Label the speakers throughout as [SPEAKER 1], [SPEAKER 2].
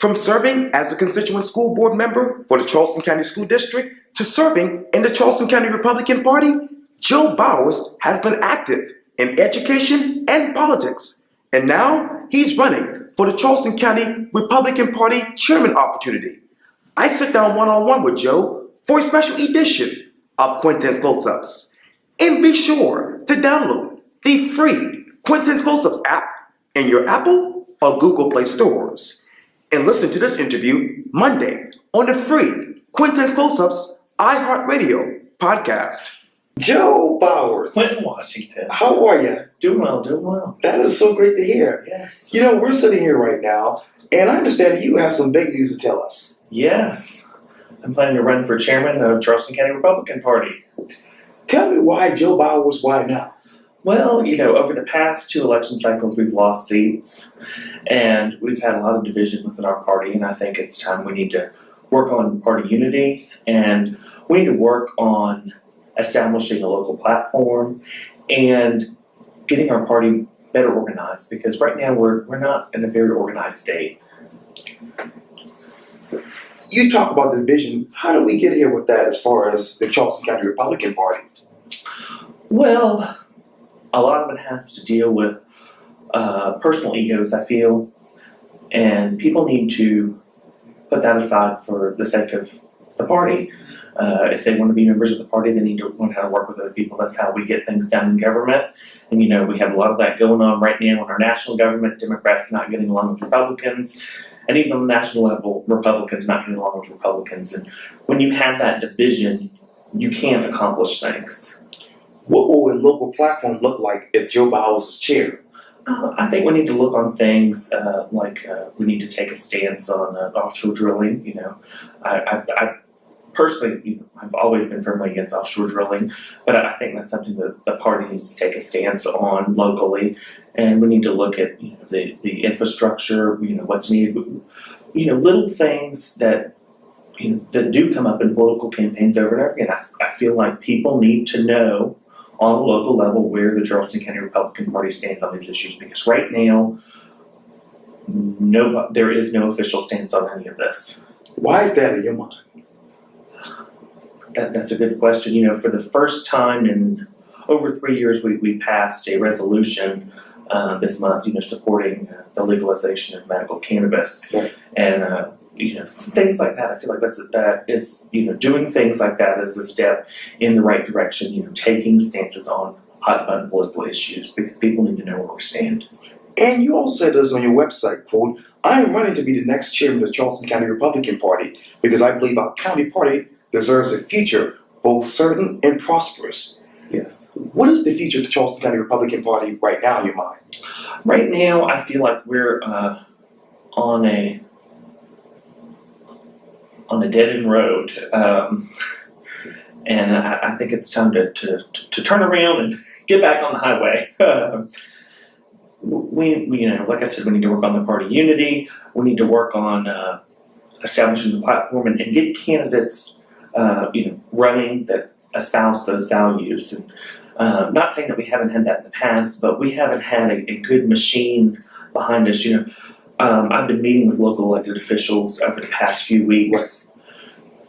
[SPEAKER 1] From serving as a constituent school board member for the Charleston County School District to serving in the Charleston County Republican Party, Joe Bowers has been active in education and politics. And now he's running for the Charleston County Republican Party chairman opportunity. I sit down one-on-one with Joe for a special edition of Quintin's Close-Ups. And be sure to download the free Quintin's Close-Ups app in your Apple or Google Play stores. And listen to this interview Monday on the free Quintin's Close-Ups iHeartRadio podcast. Joe Bowers.
[SPEAKER 2] Quintin, Washington.
[SPEAKER 1] How are you?
[SPEAKER 2] Doing well, doing well.
[SPEAKER 1] That is so great to hear.
[SPEAKER 2] Yes.
[SPEAKER 1] You know, we're sitting here right now, and I understand you have some big news to tell us.
[SPEAKER 2] Yes. I'm planning to run for chairman of Charleston County Republican Party.
[SPEAKER 1] Tell me why Joe Bowers, why now?
[SPEAKER 2] Well, you know, over the past 2 election cycles, we've lost seats, and we've had a lot of division within our party, and I think it's time we need to work on party unity, and we need to work on establishing a local platform and getting our party better organized, because right now we're not in a very organized state.
[SPEAKER 1] You talk about the division. How do we get here with that as far as the Charleston County Republican Party?
[SPEAKER 2] Well, a lot of it has to deal with personal egos, I feel, and people need to put that aside for the sake of the party. If they want to be members of the party, they need to learn how to work with other people. That's how we get things done in government. And, you know, we have a lot of that going on right now in our national government. Democrats not getting along with Republicans. And even on the national level, Republicans not getting along with Republicans. And when you have that division, you can't accomplish things.
[SPEAKER 1] What will a local platform look like if Joe Bowers is chair?
[SPEAKER 2] I think we need to look on things like we need to take a stance on offshore drilling. You know, I personally, you know, I've always been firmly against offshore drilling, but I think that's something that the party needs to take a stance on locally, and we need to look at, you know, the infrastructure, you know, what's needed, you know, little things that, you know, that do come up in political campaigns over and over again. I feel like people need to know on a local level where the Charleston County Republican Party stands on these issues, because right now, there is no official stance on any of this.
[SPEAKER 1] Why is that in your mind?
[SPEAKER 2] That's a good question. You know, for the first time in over 3 years, we passed a resolution this month, you know, supporting the legalization of medical cannabis.
[SPEAKER 1] Yeah.
[SPEAKER 2] And, you know, things like that. I feel like that is, you know, doing things like that is a step in the right direction, you know, taking stances on hot button political issues, because people need to know where we stand.
[SPEAKER 1] And you also said this on your website, quote, "I am running to be the next chairman of the Charleston County Republican Party because I believe our county party deserves a future both certain and prosperous."
[SPEAKER 2] Yes.
[SPEAKER 1] What is the future of the Charleston County Republican Party right now in your mind?
[SPEAKER 2] Right now, I feel like we're on a dead-end road, and I think it's time to turn around and get back on the highway. We, you know, like I said, we need to work on the party unity. We need to work on establishing the platform and get candidates, you know, running that espouse those values. And not saying that we haven't had that in the past, but we haven't had a good machine behind us. You know, I've been meeting with local elected officials over the past few weeks,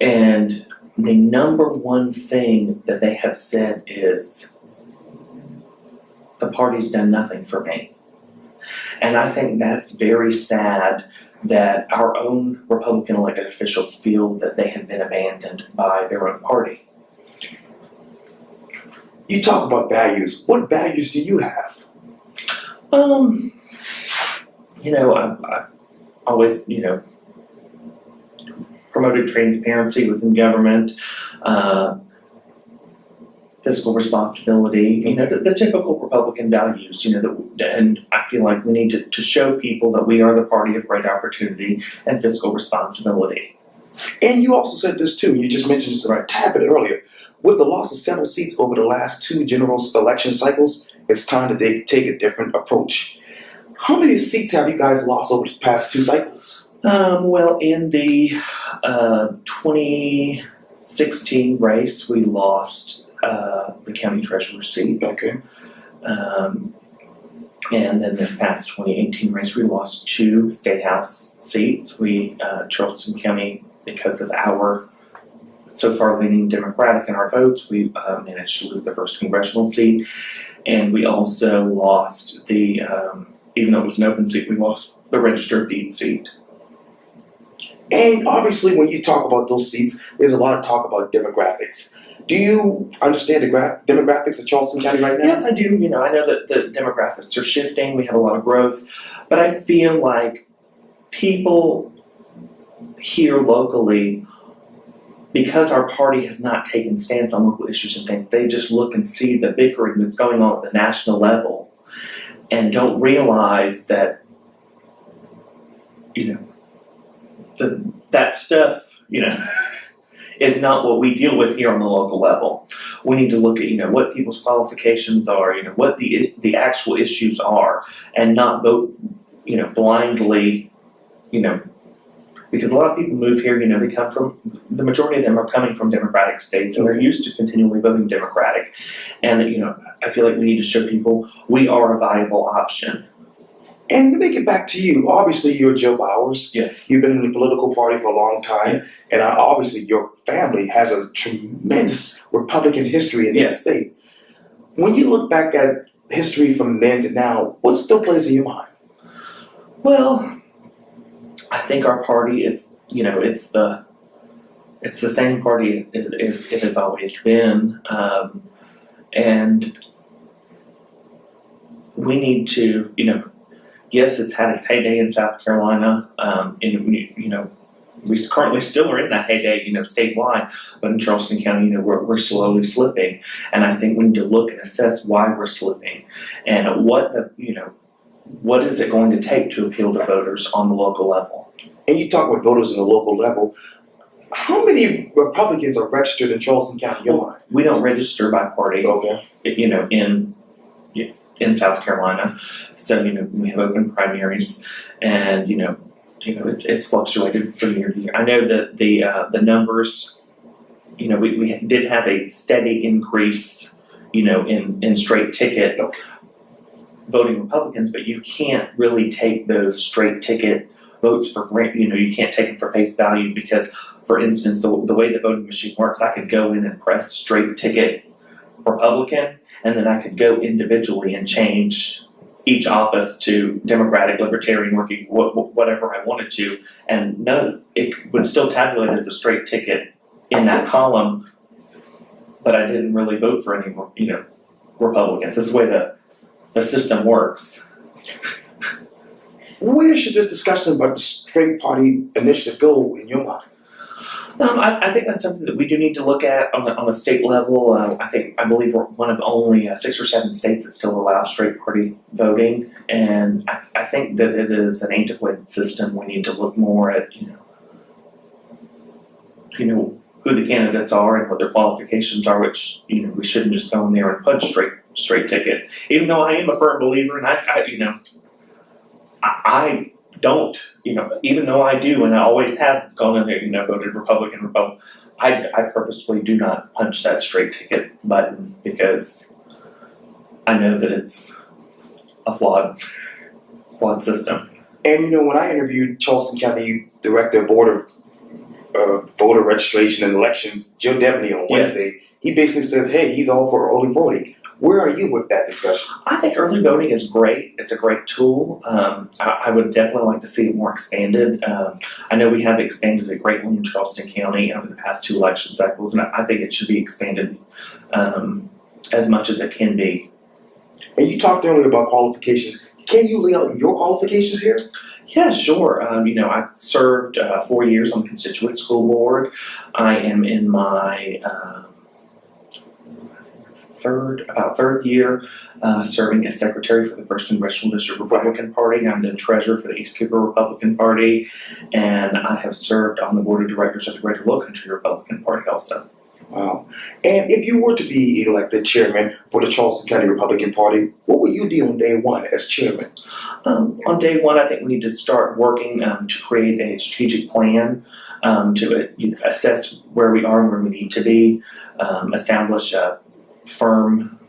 [SPEAKER 2] and the number one thing that they have said is, the party's done nothing for me. And I think that's very sad, that our own Republican elected officials feel that they have been abandoned by their own party.
[SPEAKER 1] You talk about values. What values do you have?
[SPEAKER 2] You know, I always, you know, promoted transparency within government, fiscal responsibility, you know, the typical Republican values, you know, and I feel like we need to show people that we are the party of great opportunity and fiscal responsibility.
[SPEAKER 1] And you also said this too, you just mentioned this a tad bit earlier. With the loss of several seats over the last 2 general election cycles, it's time to take a different approach. How many seats have you guys lost over the past 2 cycles?
[SPEAKER 2] Well, in the 2016 race, we lost the county treasurer's seat.
[SPEAKER 1] Okay.
[SPEAKER 2] And then this past 2018 race, we lost 2 state house seats. Charleston County, because of our so far leaning Democratic in our votes, we managed to lose the first congressional seat. And we also lost even though it was an open seat, we lost the registered deed seat.
[SPEAKER 1] And obviously, when you talk about those seats, there's a lot of talk about demographics. Do you understand the demographics of Charleston County right now?
[SPEAKER 2] Yes, I do. I know that the demographics are shifting. We have a lot of growth. But I feel like people here locally, because our party has not taken stance on local issues and things, they just look and see the bickering that's going on at the national level and don't realize that, that stuff, is not what we deal with here on the local level. We need to look at, what people's qualifications are, what the actual issues are, and not vote, blindly, because a lot of people move here, they come from, the majority of them are coming from Democratic states, and they're used to continually voting Democratic. And, I feel like we need to show people we are a viable option.
[SPEAKER 1] And to make it back to you, obviously you're Joe Bowers.
[SPEAKER 2] Yes.
[SPEAKER 1] You've been in the political party for a long time.
[SPEAKER 2] Yes.
[SPEAKER 1] And obviously your family has a tremendous Republican history in this state. When you look back at history from then to now, what still plays in your mind?
[SPEAKER 2] Well, I think our party is, it's the same party it has always been. And we need to, yes, it's had its heyday in South Carolina, and we currently still are in that heyday, statewide. But in Charleston County, we're slowly slipping, and I think we need to look and assess why we're slipping, and what is it going to take to appeal to voters on the local level.
[SPEAKER 1] And you talk about voters on the local level. How many Republicans are registered in Charleston County?
[SPEAKER 2] We don't register by party.
[SPEAKER 1] Okay.
[SPEAKER 2] In South Carolina, so we have open primaries, and it's fluctuated from year to year. I know that the numbers, we did have a steady increase, in straight ticket voting Republicans, but you can't really take those straight ticket votes for granted. You can't take them for face value because, for instance, the way the voting machine works, I could go in and press straight ticket Republican, and then I could go individually and change each office to Democratic, Libertarian, working, whatever I wanted to, and it would still tabulate as a straight ticket in that column, but I didn't really vote for any, Republicans. That's the way the system works.
[SPEAKER 1] Where should this discussion about the straight party initiative go in your mind?
[SPEAKER 2] I think that's something that we do need to look at on a state level. I believe we're one of only 6 or 7 states that still allow straight party voting, and I think that it is an antiquated system. We need to look more at who the candidates are and what their qualifications are. Which we shouldn't just go in there and punch straight ticket. Even though I am a firm believer, and I don't, even though I do, and I always have gone in there, voted Republican, I purposefully do not punch that straight ticket button because I know that it's a flawed system.
[SPEAKER 1] And when I interviewed Charleston County Director of Voter Registration and Elections, Joe Debney, on Wednesday, he basically says, hey, he's all for early voting. Where are you with that discussion?
[SPEAKER 2] I think early voting is great. It's a great tool. I would definitely like to see it more expanded. I know we have expanded it greatly in Charleston County over the past 2 election cycles, and I think it should be expanded as much as it can be.
[SPEAKER 1] And you talked earlier about qualifications. Can you lay out your qualifications here?
[SPEAKER 2] Yeah, sure. I've served 4 years on the constituent school board. I am in my third year serving as secretary for the 1st Congressional District Republican Party. I'm the treasurer for the East Cooper Republican Party, and I have served on the board of directors of the Greater Lowcountry Republican Party also.
[SPEAKER 1] Wow. And if you were to be elected chairman for the Charleston County Republican Party, what would you do on day one as chairman?
[SPEAKER 2] On day one, I think we need to start working to create a strategic plan to assess where we are and where we need to be, establish a firm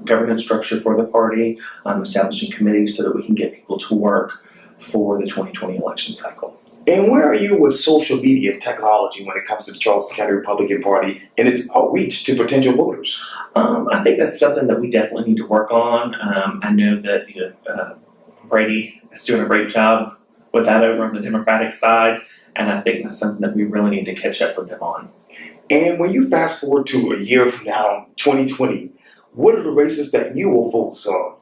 [SPEAKER 2] governance structure for the party, establishing committees so that we can get people to work for the 2020 election cycle.
[SPEAKER 1] And where are you with social media and technology when it comes to the Charleston County Republican Party and its outreach to potential voters?
[SPEAKER 2] I think that's something that we definitely need to work on. I know that Brady is doing a great job with that over on the Democratic side, and I think that's something that we really need to catch up with them on.
[SPEAKER 1] And when you fast forward to a year from now, 2020, what are the races that you will focus on?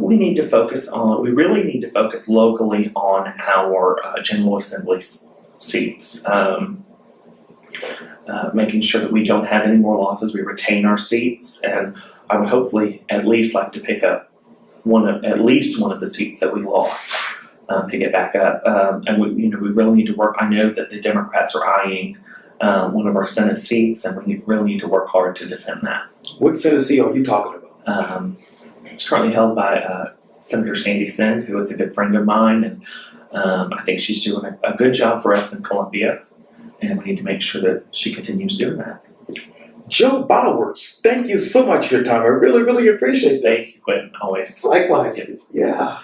[SPEAKER 2] We really need to focus locally on our General Assembly seats. Making sure that we don't have any more losses, we retain our seats, and I would hopefully at least like to pick up at least one of the seats that we lost, to get back up. And we really need to work. I know that the Democrats are eyeing one of our Senate seats, and we really need to work hard to defend that.
[SPEAKER 1] What Senate seat are you talking about?
[SPEAKER 2] It's currently held by Senator Sandy Sinn, who is a good friend of mine, and I think she's doing a good job for us in Columbia, and we need to make sure that she continues doing that.
[SPEAKER 1] Joe Bowers, thank you so much for your time. I really, really appreciate this.
[SPEAKER 2] Thank you, Quintin, always.
[SPEAKER 1] Likewise.
[SPEAKER 2] Yes.
[SPEAKER 1] Yeah.